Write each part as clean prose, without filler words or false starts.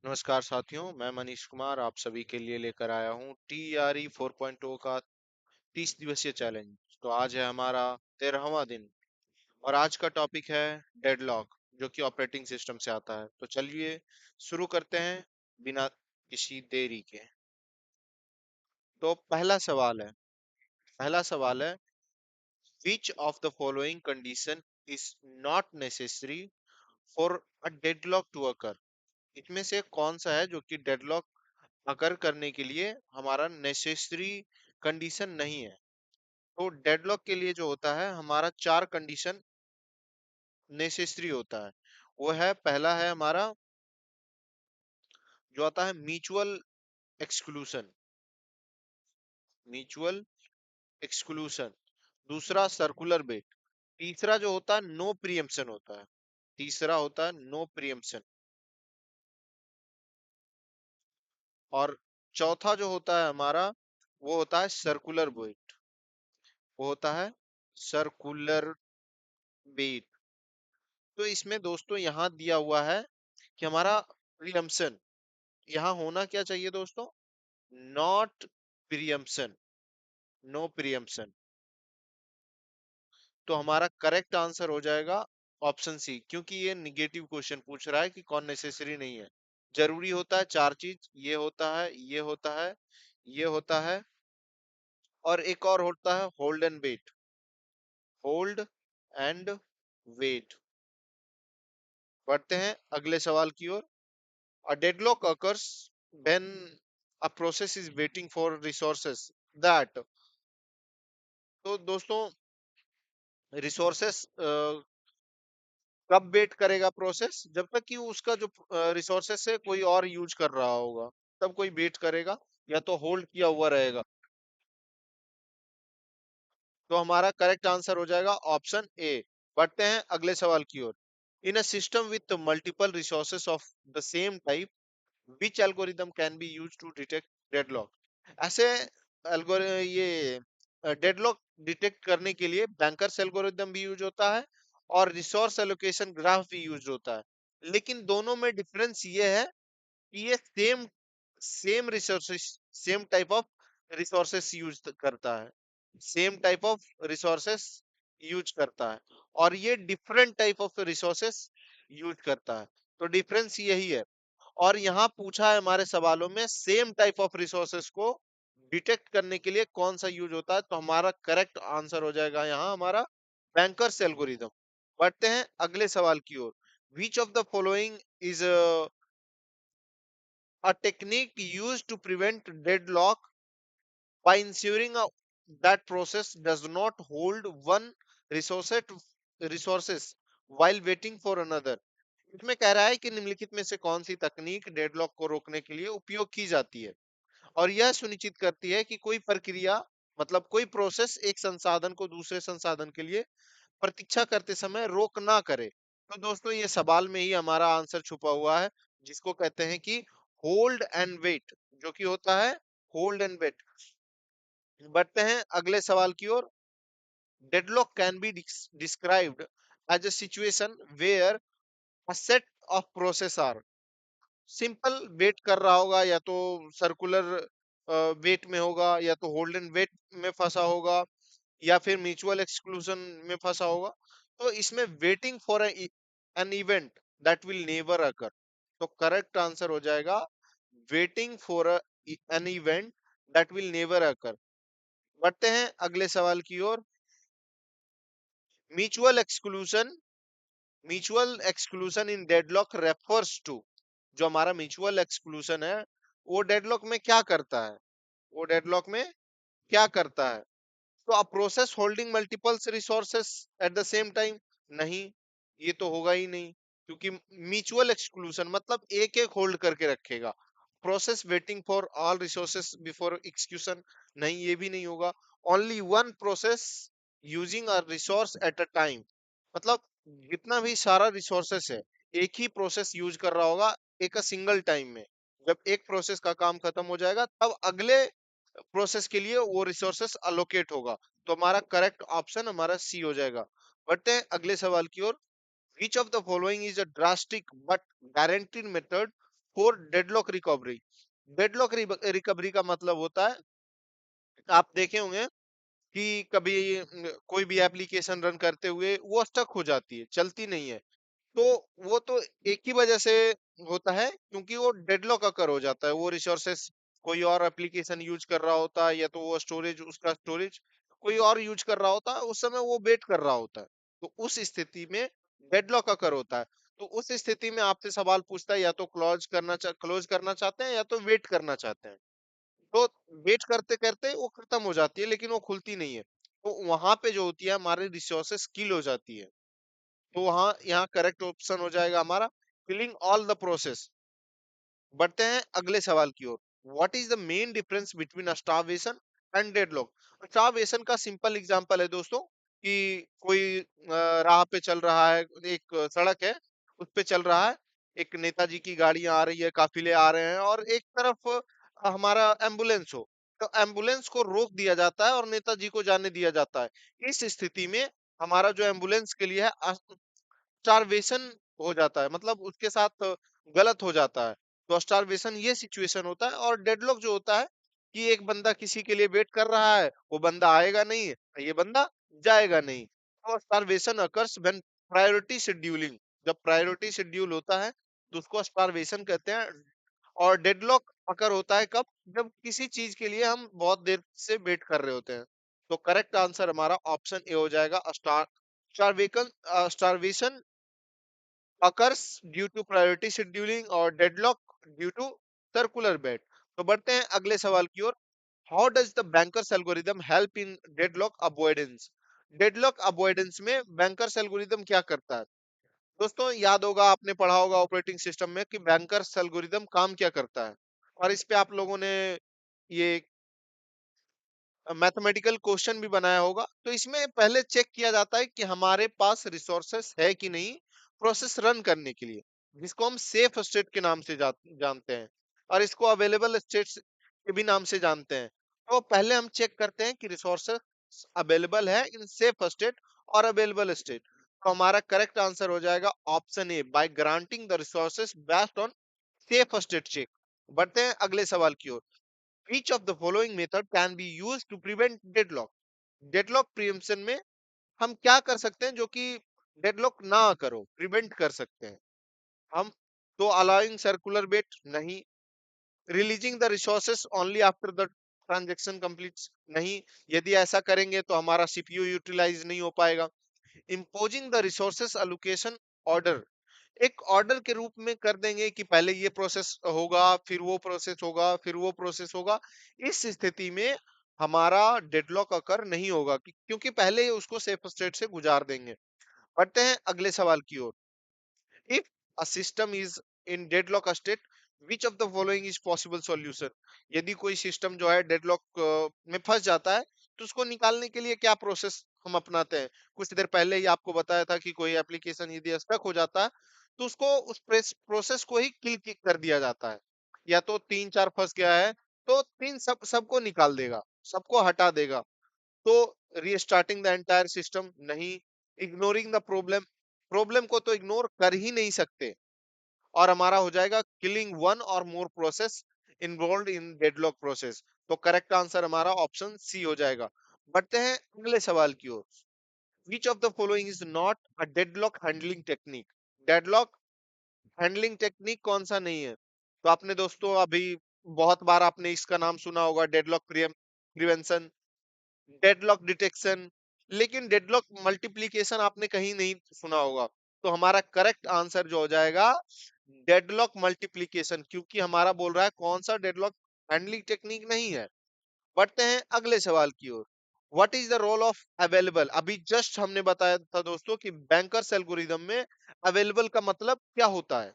नमस्कार साथियों, मैं मनीष कुमार आप सभी के लिए लेकर आया हूँ TRE 4.0 का 30 दिवसीय चैलेंज। तो आज है हमारा 13वां दिन और आज का टॉपिक है डेडलॉक, जो कि ऑपरेटिंग सिस्टम से आता है। तो चलिए शुरू करते हैं बिना किसी देरी के। तो पहला सवाल है which of the following condition is not necessary for a deadlock to occur। इनमें से कौन सा है जो कि डेडलॉक अगर करने के लिए हमारा नेसेसरी कंडीशन नहीं है। तो डेडलॉक के लिए जो होता है हमारा चार कंडीशन नेसेसरी होता है। वो है, पहला है हमारा जो आता है म्यूचुअल एक्सक्लूशन, म्यूचुअल एक्सक्लूशन। दूसरा सर्कुलर बेट। तीसरा जो होता है नो प्रियम्पशन होता है। तीसरा होता है नो प्रियम्पशन। और चौथा जो होता है हमारा वो होता है सर्कुलर बेट। वो होता है सर्कुलर बेट। तो इसमें दोस्तों यहाँ दिया हुआ है कि हमारा प्रियम्पशन यहाँ होना क्या चाहिए दोस्तों, नॉट प्रियम्पशन, नो प्रियम्पशन। तो हमारा करेक्ट आंसर हो जाएगा ऑप्शन सी, क्योंकि ये निगेटिव क्वेश्चन पूछ रहा है कि कौन नेसेसरी नहीं है। जरूरी होता है चार चीज, ये होता है, ये होता है, ये होता है, और एक और होता है hold and wait, hold and wait. बढ़ते हैं अगले सवाल की ओर। A deadlock occurs when a process is waiting for resources that। तो दोस्तों रिसोर्सेस कब वेट करेगा प्रोसेस, जब तक कि उसका जो रिसोर्सेस है कोई और यूज कर रहा होगा, तब कोई वेट करेगा, या तो होल्ड किया हुआ रहेगा। तो हमारा करेक्ट आंसर हो जाएगा ऑप्शन ए। बढ़ते हैं अगले सवाल की ओर। In a system with multiple resources of the same type which algorithm can be used to detect deadlock। ऐसे ये डेडलॉक डिटेक्ट करने के लिए बैंकर्स एल्गोरिदम भी यूज होता है और रिसोर्स एलोकेशन ग्राफ भी यूज होता है। लेकिन दोनों में डिफरेंस ये है कि ये same same resources, same type of resources use करता है, same type of resources use करता है, और ये different type of resources use करता है। तो डिफरेंस यही है। और यहाँ पूछा है हमारे सवालों में सेम टाइप ऑफ रिसोर्सेस को डिटेक्ट करने के लिए कौन सा यूज होता है। तो हमारा करेक्ट आंसर हो जाएगा यहाँ हमारा बैंकर्स एल्गोरिदम। बढ़ते हैं अगले सवाल की ओर। Which of the following is a technique used to prevent deadlock by ensuring that process does not hold one resource resources while waiting for another। इसमें कह रहा है कि निम्नलिखित में से कौन सी तकनीक डेडलॉक को रोकने के लिए उपयोग की जाती है और यह सुनिश्चित करती है कि कोई प्रक्रिया, मतलब कोई प्रोसेस एक संसाधन को दूसरे संसाधन के लिए प्रतीक्षा करते समय रोक ना करे। तो दोस्तों ये सवाल में ही हमारा आंसर छुपा हुआ है, जिसको कहते हैं कि होल्ड एंड वेट, जो कि होता है होल्ड एंड वेट। बढ़ते हैं अगले सवाल की ओर। Deadlock can be described as a situation where a set of process are. Simple wait कर रहा होगा, या तो सर्कुलर वेट में होगा, या तो होल्ड एंड वेट में फंसा होगा, या फिर म्यूचुअल एक्सक्लूजन में फंसा होगा। तो इसमें waiting for an event that will never occur. तो करेक्ट आंसर हो जाएगा waiting for an event that will never occur. बढ़ते हैं अगले सवाल की ओर। Mutual exclusion, mutual exclusion in deadlock refers to. जो हमारा म्यूचुअल एक्सक्लूजन है वो डेडलॉक में क्या करता है, वो डेडलॉक में क्या करता है। तो a process holding multiples resources at the same time, नहीं, ये तो होगा ही नहीं, क्योंकि म्यूचुअल एक्सक्लूजन मतलब एक एक होल्ड करके रखेगा। Process waiting for all resources before execution, नहीं, ये भी नहीं होगा। Only one process using a resource at a time, मतलब जितना भी सारा रिसोर्सेस है एक ही प्रोसेस यूज कर रहा होगा एक सिंगल टाइम में। जब एक प्रोसेस का काम खत्म हो जाएगा तब अगले प्रोसेस के लिए वो रिसोर्सेस अलोकेट होगा। तो हमारा करेक्ट ऑप्शन हमारा सी हो जाएगा। बढ़ते हैं अगले सवाल की ओर। Which of the following is a drastic but guaranteed method for deadlock recovery. Deadlock recovery का मतलब होता है, आप देखे होंगे कि कभी कोई भी एप्लीकेशन रन करते हुए वो स्टक हो जाती है, चलती नहीं है, तो वो तो एक ही वजह से होता है, क्योंकि वो डेडलॉक अकर हो जाता है। वो रिसोर्सेस कोई और एप्लीकेशन यूज कर रहा होता है, या तो वो स्टोरेज, उसका स्टोरेज कोई और यूज कर रहा होता है, उस समय वो वेट कर रहा होता है। तो उस स्थिति में डेडलॉक अकर होता है। तो उस स्थिति में आपसे सवाल पूछता है, या तो क्लोज करना चाहते हैं, या तो वेट करना चाहते हैं। तो वेट करते करते वो खत्म हो जाती है, लेकिन वो खुलती नहीं है। तो वहां पे जो होती है, हमारी रिसोर्सेस किल हो जाती है। तो वहां यहाँ करेक्ट ऑप्शन हो जाएगा हमारा फिलिंग ऑल द प्रोसेस। बढ़ते हैं अगले सवाल की ओर। What is the main difference between starvation and deadlock? Starvation का सिंपल एग्जांपल है दोस्तों, कि कोई राह पे चल रहा है, एक सड़क है, उस पे चल रहा है, एक नेताजी की गाड़ियां आ रही है, काफिले आ रहे हैं, और एक तरफ हमारा एम्बुलेंस हो। तो एम्बुलेंस को रोक दिया जाता है और नेताजी को जाने दिया जाता है। इस स्थिति में हमारा जो एम्बुलेंस के लिए है, स्टारवेशन हो जाता है, मतलब उसके साथ गलत हो जाता है। तो स्टारवेशन ये सिचुएशन होता है। और डेडलॉक जो होता है, कि एक बंदा किसी के लिए वेट कर रहा है, वो बंदा आएगा नहीं, ये बंदा जाएगा नहीं। तो starvation occurs when priority scheduling, जब प्रायोरिटी शेड्यूल होता है तो उसको स्टारवेशन कहते हैं। और डेडलॉक अकर होता है कब? जब किसी चीज के लिए हम बहुत देर से वेट कर रहे होते हैं। तो करेक्ट आंसर हमारा ऑप्शन ए हो जाएगा, starvation occurs due to priority scheduling और deadlock due to circular bed। तो बढ़ते हैं अगले सवाल की ओर। How does the Banker's algorithm help in deadlock avoidance? Deadlock avoidance में बैंकर्स एल्गोरिदम क्या करता है? दोस्तों याद होगा, आपने पढ़ा होगा ऑपरेटिंग सिस्टम में कि बैंकर्स एल्गोरिदम काम क्या करता है, और इस पे आप लोगों ने ये मैथमेटिकल क्वेश्चन भी बनाया होगा। तो इसमें पहले चेक किया जाता है कि हमारे पास रिसोर्सेस है कि नहीं प्रोसेस रन करने के लिए, जिसको हम सेफ स्टेट के नाम से जानते हैं, और इसको अवेलेबल स्टेट्स के भी नाम से जानते हैं। तो पहले हम चेक करते हैं कि रिसोर्सेस अवेलेबल है इन सेफ स्टेट और अवेलेबल स्टेट। तो हमारा करेक्ट आंसर हो जाएगा option A, by granting the resources based on safe state check. बढ़ते हैं अगले सवाल की ओर। Which of the following method can be used to prevent deadlock? Deadlock prevention में हम क्या कर सकते हैं जो कि डेडलॉक ना करो, प्रिवेंट कर सकते हैं हम? तो अलाउइंग सर्कुलर बेट नहीं, releasing the resources only after the transaction completes नहीं, यदि ऐसा करेंगे तो हमारा सीपीयू यूटिलाइज नहीं हो पाएगा। Imposing the resources allocation order, एक ऑर्डर के रूप में कर देंगे कि पहले ये प्रोसेस होगा, फिर वो प्रोसेस होगा, फिर वो प्रोसेस होगा। इस स्थिति में हमारा डेडलॉक अकर नहीं होगा, क्योंकि पहले ही उसको सेफ स्टेट से गुजार देंगे। बढ़ते हैं अगले सवाल की ओर। If a system is in deadlock state, which of the following is possible solution? यदि कोई सिस्टम जो है डेडलॉक में फंस जाता है, तो उसको निकालने के लिए क्या प्रोसेस हम अपनाते हैं? कुछ देर पहले ही आपको बताया था कि कोई एप्लीकेशन यदि स्टक हो जाता है, तो उसको उस प्रोसेस को ही किल कर दिया जाता है। या तो तीन चार फंस गया है, तो तीन सबको निकाल देगा, सबको हटा देगा। तो रीस्टार्टिंग द एंटायर सिस्टम नहीं, इग्नोरिंग द प्रॉब्लम, प्रॉब्लम को तो इग्नोर कर ही नहीं सकते। और हमारा हो जाएगा किलिंग वन और more process involve in deadlock process. तो करेक्ट आंसर हमारा ऑप्शन सी हो जाएगा। बढ़ते हैं अगले सवाल की ओर। Which of the following is not a deadlock handling technique? Deadlock handling technique कौन सा नहीं है? तो आपने दोस्तों अभी बहुत बार आपने इसका नाम सुना होगा, डेडलॉक प्रिवेंशन, डेडलॉक डिटेक्शन, लेकिन डेडलॉक मल्टीप्लिकेशन आपने कहीं नहीं सुना होगा। तो हमारा करेक्ट आंसर जो हो जाएगा डेडलॉक मल्टीप्लिकेशन, क्योंकि हमारा बोल रहा है कौन सा डेडलॉक हैंडलिंग टेक्निक नहीं है। बढ़ते हैं अगले सवाल की ओर। What is the role of available? अभी जस्ट हमने बताया था दोस्तों कि बैंकर्स एल्गोरिदम में अवेलेबल का मतलब क्या होता है।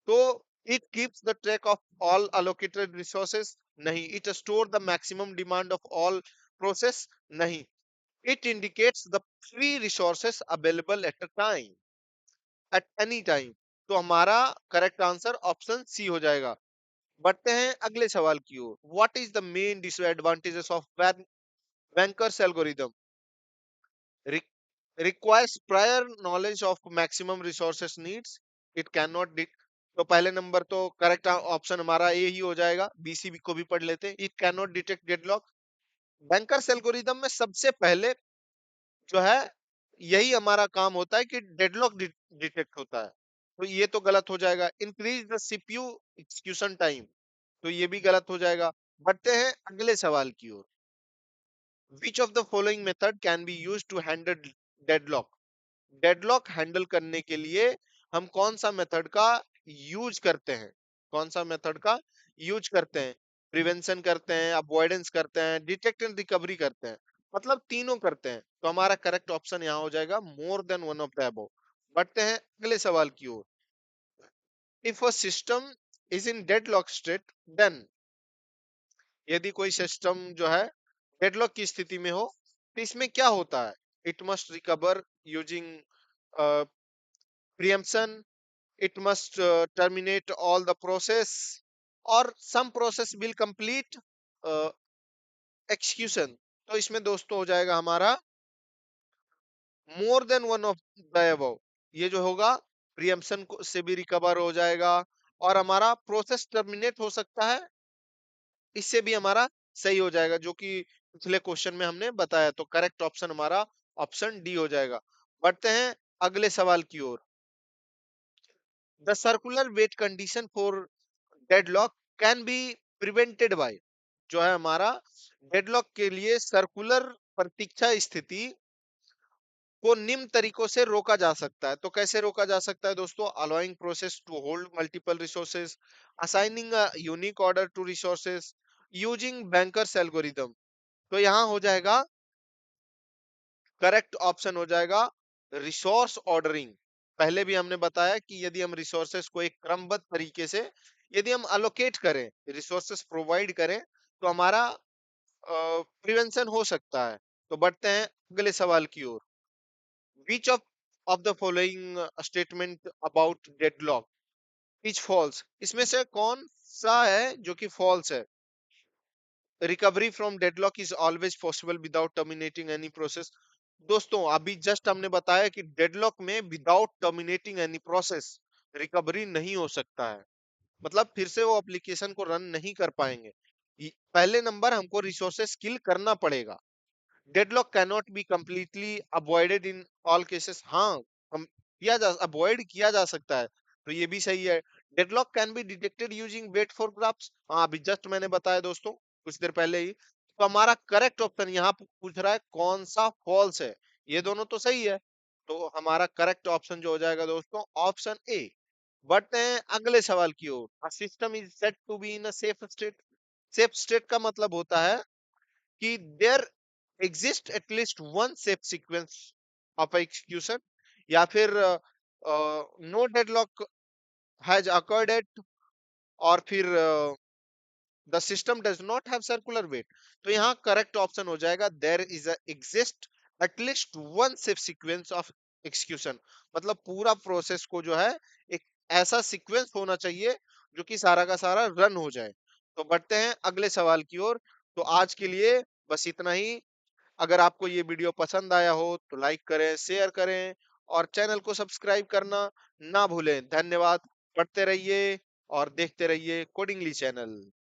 तो it keeps the track of all allocated resources नहीं, it store the maximum demand of all process नहीं, it indicates the free resources available at a time, at any time। तो हमारा करेक्ट आंसर ऑप्शन सी हो जाएगा। बढ़ते हैं अगले सवाल की ओर। What is the main disadvantages of banker's algorithm? requires prior knowledge of maximum resources needs, it cannot तो पहले नंबर तो करेक्ट ऑप्शन हमारा ए ही हो जाएगा, बीसीबी को भी पढ़ लेते हैं। It can not detect deadlock. Bankers algorithm में सबसे पहले जो है यही हमारा काम होता है कि डेडलॉक डिटेक्ट होता है, तो ये तो गलत हो जाएगा। Increase the CPU execution time, तो ये भी गलत हो जाएगा। बढ़ते हैं अगले सवाल की ओर। Which of the following method can be use to handle deadlock? Deadlock handle करने के लिए हम कौन सा मेथड का यूज करते हैं? कौन सा मेथड का यूज करते हैं? प्रिवेंशन करते हैं, अवॉइडेंस करते हैं, डिटेक्ट एंड रिकवरी करते हैं, मतलब तीनों करते हैं। तो हमारा करेक्ट ऑप्शन यहाँ हो जाएगा more than one of the above. बढ़ते हैं अगले सवाल की ओर। If a system is in deadlock state then, यदि कोई सिस्टम जो है डेडलॉक की स्थिति में हो तो इसमें क्या होता है? It must recover using preemption, it must terminate all the process, or some process will complete uh, execution। तो इसमें दोस्तों हो जाएगा हमारा मोर than one of the above. ये जो होगा प्रियम्पशन से भी रिकवर हो जाएगा, और हमारा प्रोसेस टर्मिनेट हो सकता है, इससे भी हमारा सही हो जाएगा, जो कि पिछले क्वेश्चन में हमने बताया। तो करेक्ट ऑप्शन हमारा ऑप्शन डी हो जाएगा। बढ़ते हैं अगले सवाल की ओर। The circular wait condition for deadlock can be prevented by, जो है हमारा डेडलॉक के लिए सर्कुलर प्रतीक्षा स्थिति को निम्न तरीकों से रोका जा सकता है। तो कैसे रोका जा सकता है दोस्तों? Allowing process to hold multiple resources, assigning a unique order to resources, using banker's algorithm. तो यहाँ हो जाएगा करेक्ट ऑप्शन हो जाएगा रिसोर्स ऑर्डरिंग। पहले भी हमने बताया कि यदि हम रिसोर्सेस को एक क्रमबद्ध तरीके से यदि हम अलोकेट करें, रिसोर्सेस प्रोवाइड करें, तो हमारा प्रिवेंशन हो सकता है। तो बढ़ते हैं अगले सवाल की ओर। Which of the following statement about deadlock is false? इसमें से कौन सा है जो कि फॉल्स है? Recovery from deadlock is always possible without terminating any process. दोस्तों अभी जस्ट हमने बताया कि डेडलॉक में without terminating any process recovery नहीं हो सकता है, मतलब फिर से वो एप्लीकेशन को रन नहीं कर पाएंगे। पहले नंबर हमको रिसोर्सेस किल करना पड़ेगा। Deadlock cannot be completely avoided in all cases, हाँ हम किया जा अवॉइड किया जा सकता है, तो ये भी सही है। Deadlock can be detected using wait for graphs, हाँ अभी जस्ट मैंने बताया दोस्तों कुछ देर पहले ही। तो हमारा करेक्ट ऑप्शन यहाँ पूछ रहा है कौन सा फॉल्स है, ये दोनों तो सही है। तो हमारा करेक्ट ऑप्शन जो हो जाएगा दोस्तों ऑप्शन ए। बढ़ते हैं अगले सवाल की ओर। A system is set to be in a safe state. Safe state का मतलब होता है कि there exist at least one safe sequence of execution, या फिर no deadlock has occurred at, और फिर the system does not have circular wait. तो यहाँ करेक्ट ऑप्शन हो जाएगा there is exist at least one safe sequence of execution, मतलब पूरा प्रोसेस को जो है एक ऐसा सीक्वेंस होना चाहिए जो कि सारा का सारा रन हो जाए। तो बढ़ते हैं अगले सवाल की ओर। तो आज के लिए बस इतना ही। अगर आपको ये वीडियो पसंद आया हो तो लाइक करें, शेयर करें, और चैनल को सब्सक्राइब करना ना भूलें। धन्यवाद। पढ़ते रहिए और देखते रहिए कोडिंगली चैनल।